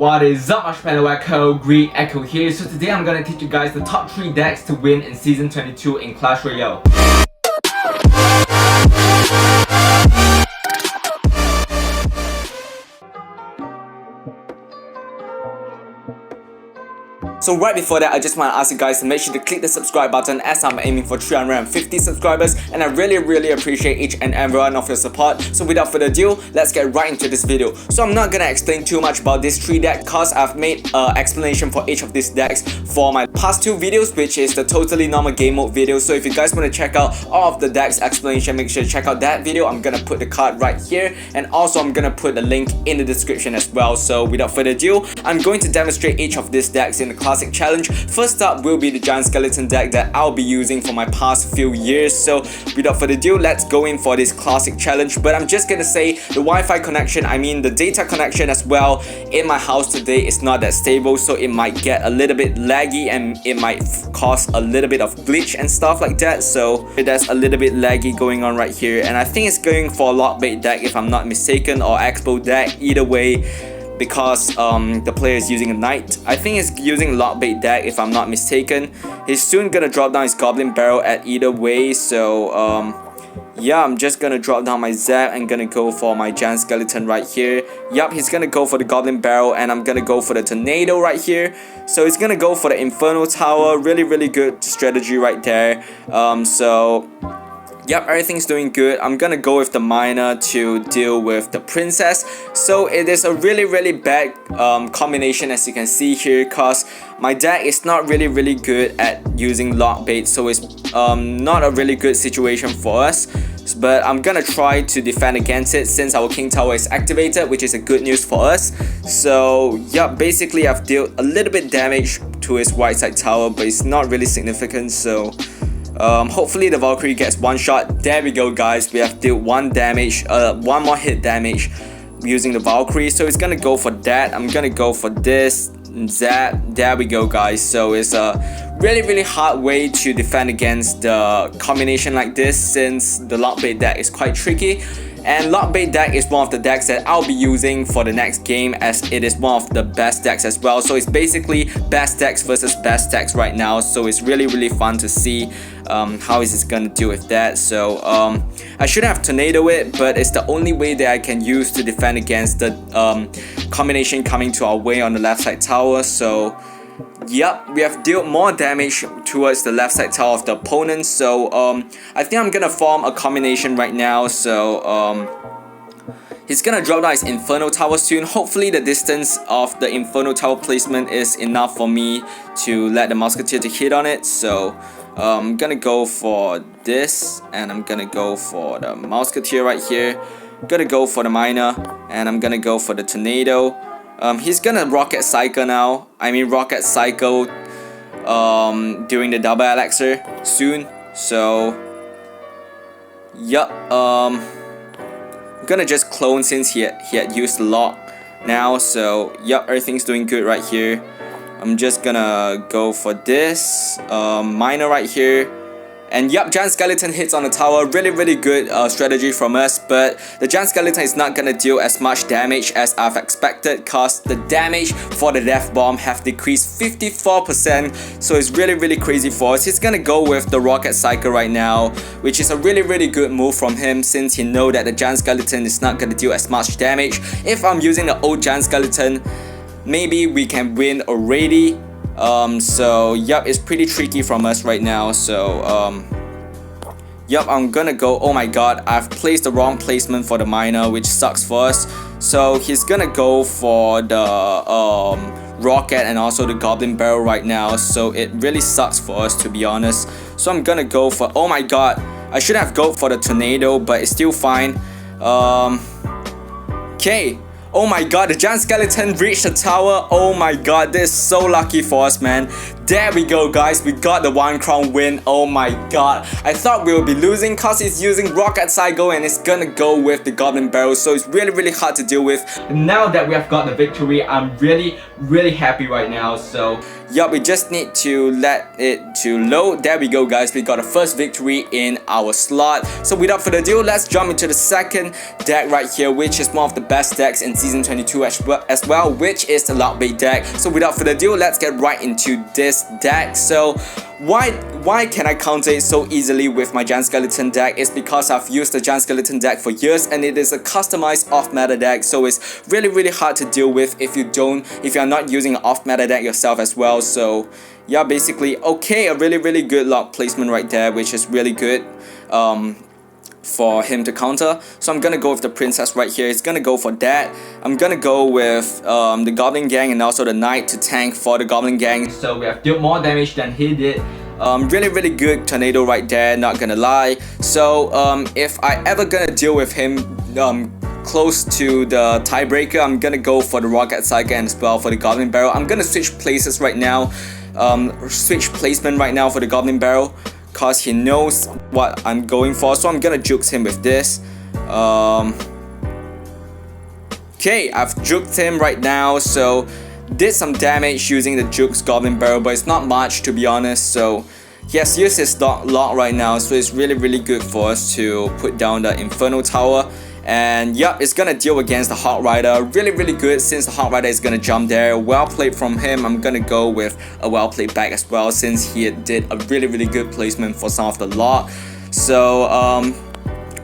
What is up, Marshmallow Echo? Green Echo here. So today I'm gonna teach you guys the top 3 decks to win in Season 22 in Clash Royale. So right before that, I just want to ask you guys to make sure to click the subscribe button as I'm aiming for 350 subscribers, and I really appreciate each and every one of your support. So without further ado, let's get right into this video. So I'm not gonna explain too much about this 3 deck cause I've made an explanation for each of these decks for my past 2 videos, which is the totally normal game mode video. So if you guys want to check out all of the decks explanation, make sure to check out that video. I'm gonna put the card right here, and also I'm gonna put the link in the description as well. So without further ado, I'm going to demonstrate each of these decks in the classic challenge. First up will be the giant skeleton deck that I'll be using for my past few years. So without further ado, let's go in for this classic challenge. But I'm just gonna say the Wi-Fi connection, I mean the data connection as well, in my house today is not that stable, so it might get a little bit laggy and it might cause a little bit of glitch and stuff like that. So there's a little bit laggy going on right here, and I think it's going for a lock bait deck if I'm not mistaken, or expo deck, either way, because the player is using a knight. I think he's using lock bait deck if I'm not mistaken. He's soon gonna drop down his goblin barrel at either way, so yeah, I'm just gonna drop down my zap and gonna go for my giant skeleton right here. Yup, he's gonna go for the goblin barrel, and I'm gonna go for the tornado right here. So he's gonna go for the inferno tower. Really good strategy right there. Yep, everything's doing good. I'm gonna go with the miner to deal with the princess. So it is a really bad combination, as you can see here, cause my deck is not really good at using lock bait, so it's not a really good situation for us. But I'm gonna try to defend against it since our king tower is activated, which is a good news for us. So yeah, basically I've dealt a little bit damage to his right side tower, but it's not really significant. So hopefully the Valkyrie gets one shot. There we go, guys. We have dealt one more hit damage using the Valkyrie. So it's gonna go for that. I'm gonna go for this zap. There we go, guys. So it's a really hard way to defend against the combination like this, since the lock bait deck is quite tricky. And lock bait deck is one of the decks that I'll be using for the next game, as it is one of the best decks as well. So it's basically best decks versus best decks right now. So it's really fun to see how is it gonna deal with that. So I should have tornado it, but it's the only way that I can use to defend against the combination coming to our way on the left side tower. So yep, we have dealt more damage towards the left side tower of the opponent. So I think I'm gonna form a combination right now. So he's gonna drop down his inferno tower soon. Hopefully the distance of the inferno tower placement is enough for me to let the musketeer to hit on it. So I'm gonna go for this, and I'm gonna go for the musketeer right here. I'm gonna go for the miner, and I'm gonna go for the tornado. He's gonna rocket cycle now. I mean rocket cycle during the double elixir soon. So yup, I'm gonna just clone since he had used lock now. So yup, everything's doing good right here. I'm just gonna go for this miner right here. And yup, giant skeleton hits on the tower. Really good strategy from us, but the giant skeleton is not gonna deal as much damage as I've expected, cause the damage for the death bomb have decreased 54%. So it's really crazy for us. He's gonna go with the rocket cycle right now, which is a really good move from him, since he know that the giant skeleton is not gonna deal as much damage. If I'm using the old giant skeleton, maybe we can win already. So yup, it's pretty tricky from us right now. So yup, I'm gonna go. Oh my god, I've placed the wrong placement for the miner, which sucks for us. So he's gonna go for the rocket and also the goblin barrel right now. So it really sucks for us, to be honest. So I'm gonna go for, oh my god, I should have go for the tornado, but it's still fine. Okay. Oh my god, the giant skeleton reached the tower. Oh my god, this is so lucky for us, man. there we go guys, we got the 1 crown win. Oh my god, I thought we would be losing cause he's using Rocket Cycle and it's gonna go with the Goblin Barrel, so it's really hard to deal with. Now that we have got the victory, I'm really happy right now. So yeah, we just need to let it to load. There we go guys, we got the first victory in our slot. So without further ado, let's jump into the second deck right here, which is one of the best decks in season 22 as well, which is the Lock Bait deck. So without further ado, let's get right into this deck. So why can I counter it so easily with my Giant Skeleton deck? It's because I've used the Giant Skeleton deck for years and it is a customized off-meta deck, so it's really hard to deal with if you're not using an off-meta deck yourself as well. So yeah, basically, okay, a really good lock placement right there, which is really good for him to counter. So I'm gonna go with the Princess right here. He's gonna go for that. I'm gonna go with the Goblin Gang and also the Knight to tank for the Goblin Gang. So we have dealt more damage than he did. Really good tornado right there, not gonna lie. So if I ever gonna deal with him close to the tiebreaker, I'm gonna go for the Rocket Cycle and as well for the Goblin Barrel. I'm gonna switch places right now, switch placement right now for the Goblin Barrel, cause he knows what I'm going for. So I'm gonna jukes him with this. Okay, I've juked him right now, so did some damage using the jukes Goblin Barrel, but it's not much to be honest. So he has used his lock right now, so it's really good for us to put down the Inferno Tower. And yep, it's gonna deal against the Hawk Rider. Really good, since the Hawk Rider is gonna jump there. Well played from him. I'm gonna go with a well played back as well, since he did a really good placement for some of the lock. So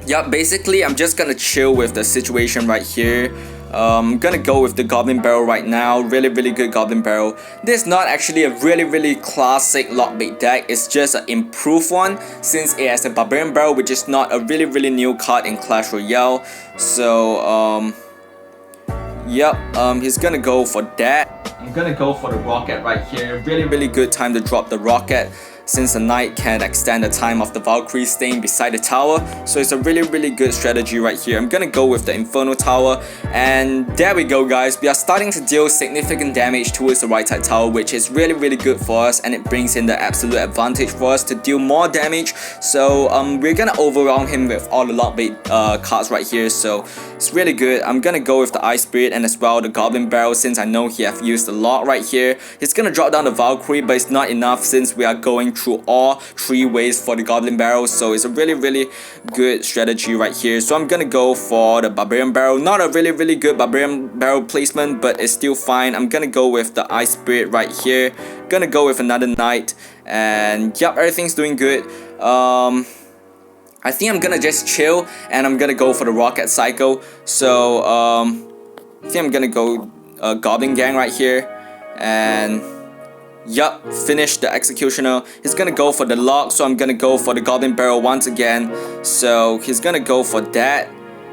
yeah, basically I'm just gonna chill with the situation right here. I'm gonna go with the Goblin Barrel right now. Really good Goblin Barrel. This is not actually a really classic Lock Bait deck. It's just an improved one, since it has a Barbarian Barrel, which is not a really new card in Clash Royale. So yep, he's gonna go for that. I'm gonna go for the Rocket right here. Really good time to drop the Rocket, since the Knight can extend the time of the Valkyrie staying beside the tower. So it's a really good strategy right here. I'm gonna go with the Inferno Tower, and there we go guys, we are starting to deal significant damage towards the right side tower, which is really good for us, and it brings in the absolute advantage for us to deal more damage. So we're gonna overwhelm him with all the Lock Bait cards right here, so it's really good. I'm gonna go with the Ice Spirit and as well the Goblin Barrel, since I know he have used the lock right here. He's gonna drop down the Valkyrie, but it's not enough since we are going through all 3 ways for the Goblin Barrel. So it's a really good strategy right here. So I'm gonna go for the Barbarian Barrel. Not a really good Barbarian Barrel placement, but it's still fine. I'm gonna go with the Ice Spirit right here. Gonna go with another Knight, and yep, everything's doing good. I think I'm gonna just chill and I'm gonna go for the Rocket Cycle. So I think I'm gonna go Goblin Gang right here, and yup, finish the Executioner. He's gonna go for the lock, so I'm gonna go for the Goblin Barrel once again. So he's gonna go for that.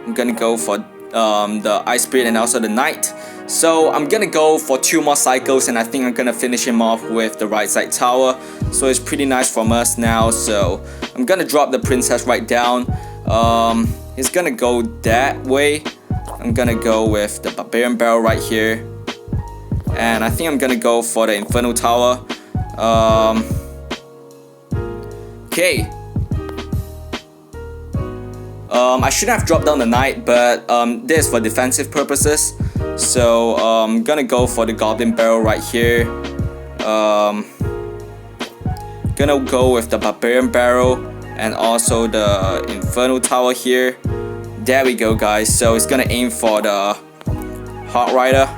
I'm gonna go for the Ice Spirit and also the Knight. So I'm gonna go for 2 more cycles, and I think I'm gonna finish him off with the right side tower. So it's pretty nice from us now. So I'm gonna drop the Princess right down. He's gonna go that way. I'm gonna go with the Barbarian Barrel right here, and I think I'm gonna go for the Inferno Tower. Okay. I shouldn't have dropped down the Knight, but this is for defensive purposes. So I'm gonna go for the Goblin Barrel right here. Gonna go with the Barbarian Barrel and also the Inferno Tower here. There we go guys, so it's gonna aim for the Hawk Rider.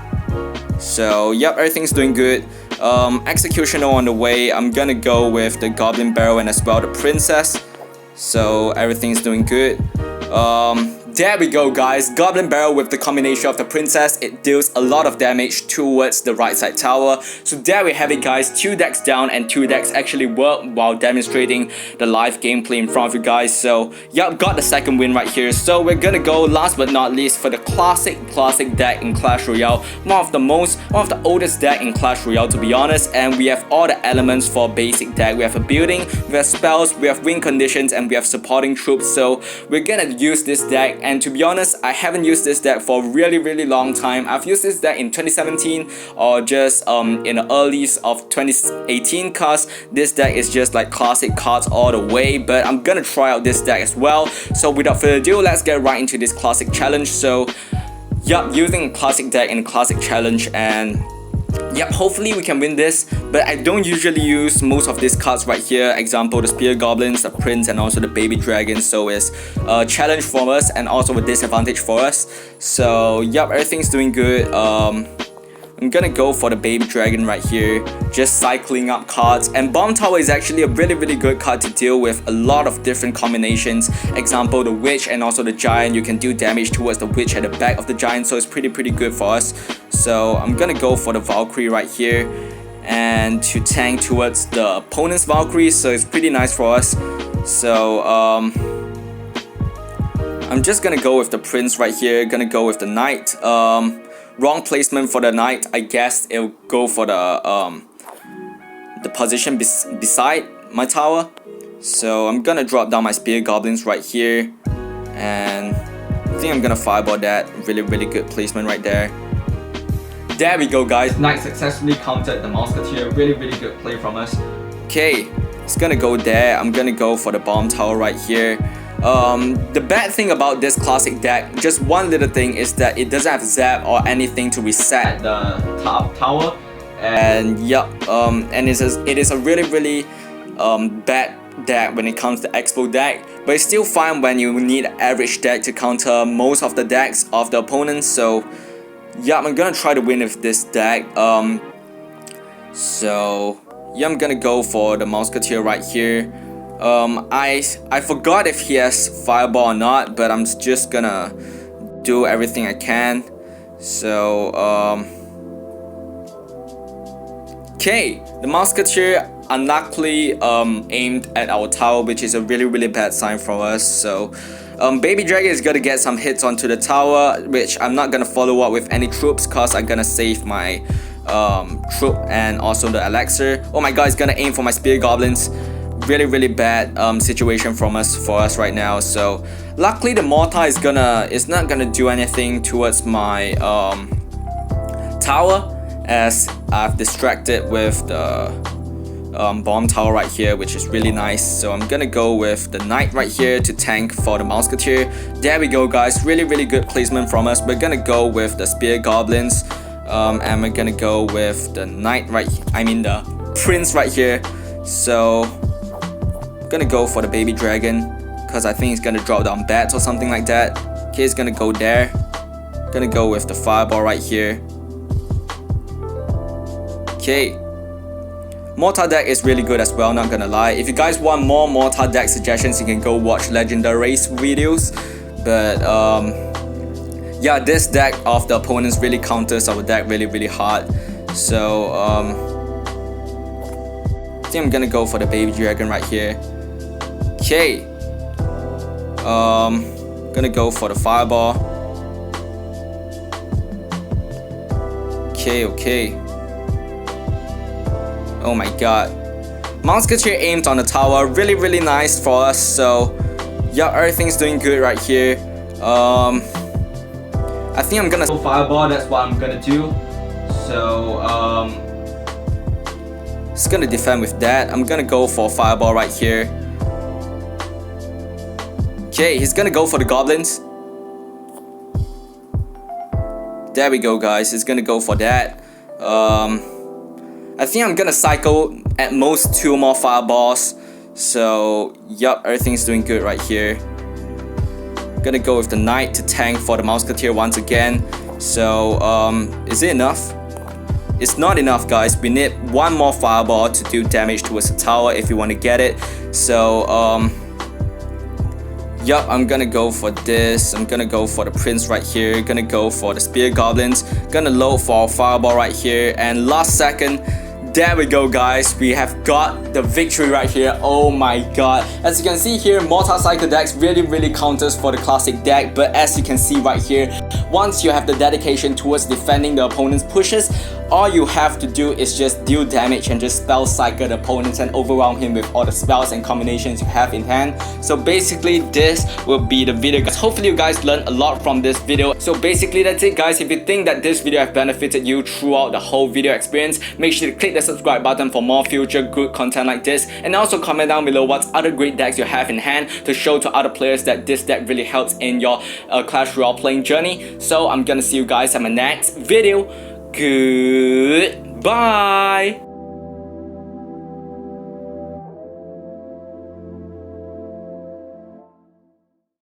So yep, everything's doing good. Executioner on the way. I'm gonna go with the Goblin Barrel and as well the Princess. So everything's doing good. There we go guys, Goblin Barrel with the combination of the Princess. It deals a lot of damage towards the right side tower. So there we have it guys, 2 decks down and 2 decks actually work while demonstrating the live gameplay in front of you guys. So yeah, got the second win right here. So we're gonna go last but not least for the classic deck in Clash Royale. One of the oldest deck in Clash Royale to be honest, and we have all the elements for basic deck. We have a building, we have spells, we have win conditions, and we have supporting troops. So we're gonna use this deck and to be honest, I haven't used this deck for a really long time. I've used this deck in 2017 or just in the earlies of 2018, cause this deck is just like classic cards all the way, but I'm gonna try out this deck as well. So without further ado, let's get right into this classic challenge. So yup, using a classic deck in a classic challenge, and yep, hopefully we can win this, but I don't usually use most of these cards right here. Example, the Spear Goblins, the Prince, and also the Baby Dragon. So it's a challenge for us and also a disadvantage for us. So yep, everything's doing good. I'm gonna go for the Baby Dragon right here, just cycling up cards. And Bomb Tower is actually a really good card to deal with a lot of different combinations. Example, the Witch and also the Giant. You can do damage towards the Witch at the back of the Giant, so it's pretty good for us. So I'm gonna go for the Valkyrie right here and to tank towards the opponent's Valkyrie, so it's pretty nice for us. So I'm just gonna go with the Prince right here, gonna go with the Knight. Wrong placement for the Knight. I guess it'll go for the position beside my tower. So I'm gonna drop down my Spear Goblins right here, and I think I'm gonna fireball that. Really good placement right there. There we go, guys. Knight successfully countered the Musketeer. Really good play from us. Okay, it's gonna go there. I'm gonna go for the Bomb Tower right here. The bad thing about this classic deck, just one little thing, is that it doesn't have zap or anything to reset the top tower. And yup, and it is a really bad deck when it comes to Expo deck, but it's still fine when you need average deck to counter most of the decks of the opponents. So yeah, I'm gonna try to win with this deck. So yeah, I'm gonna go for the Musketeer right here. I forgot if he has Fireball or not, but I'm just gonna do everything I can. So okay, the Musketeer unluckily aimed at our tower, which is a really bad sign for us. So Baby Dragon is gonna get some hits onto the tower, which I'm not gonna follow up with any troops, cause I'm gonna save my troop and also the elixir. Oh my god, he's gonna aim for my Spear Goblins. Really bad situation for us right now. So luckily the Mortar is not gonna do anything towards my tower, as I've distracted with the Bomb Tower right here, which is really nice. So I'm gonna go with the Knight right here to tank for the Musketeer. There we go, guys. Really good placement from us. We're gonna go with the Spear Goblins, and we're gonna go with the Knight the Prince right here. So I'm gonna go for the Baby Dragon, because I think he's gonna drop down bats or something like that. Okay, he's gonna go there. Gonna go with the Fireball right here. Okay, Mortar deck is really good as well, not gonna lie. If you guys want more Mortar deck suggestions, you can go watch Legendary Race videos. But yeah, this deck of the opponents really counters our deck really hard. So I think I'm gonna go for the Baby Dragon right here. Okay, gonna go for the Fireball. Okay. Oh my god, Musketeer aimed on the tower. Really nice for us. So yeah, everything's doing good right here. I think I'm gonna go Fireball. That's what I'm gonna do. So just gonna defend with that. I'm gonna go for Fireball right here. Okay, he's gonna go for the Goblins. There we go, guys. He's gonna go for that. I think I'm gonna cycle at most 2 more Fireballs. So yup, everything's doing good right here. Gonna go with the Knight to tank for the Musketeer once again. So is it enough? It's not enough, guys. We need 1 more Fireball to do damage towards the tower if you want to get it. So yup, I'm gonna go for this. I'm gonna go for the Prince right here. Gonna go for the Spear Goblins. Gonna load for Fireball right here. And last second, there we go, guys. We have got the victory right here. Oh my god. As you can see here, multi-cycle decks really counters for the classic deck. But as you can see right here, once you have the dedication towards defending the opponent's pushes, all you have to do is just deal damage and just spell cycle the opponent and overwhelm him with all the spells and combinations you have in hand. So basically, this will be the video, guys. Hopefully you guys learned a lot from this video. So basically that's it, guys. If you think that this video has benefited you throughout the whole video experience, make sure to click the subscribe button for more future good content like this, and also comment down below what other great decks you have in hand to show to other players that this deck really helps in your Clash Royale playing journey. So I'm gonna see you guys at my next video. Goodbye.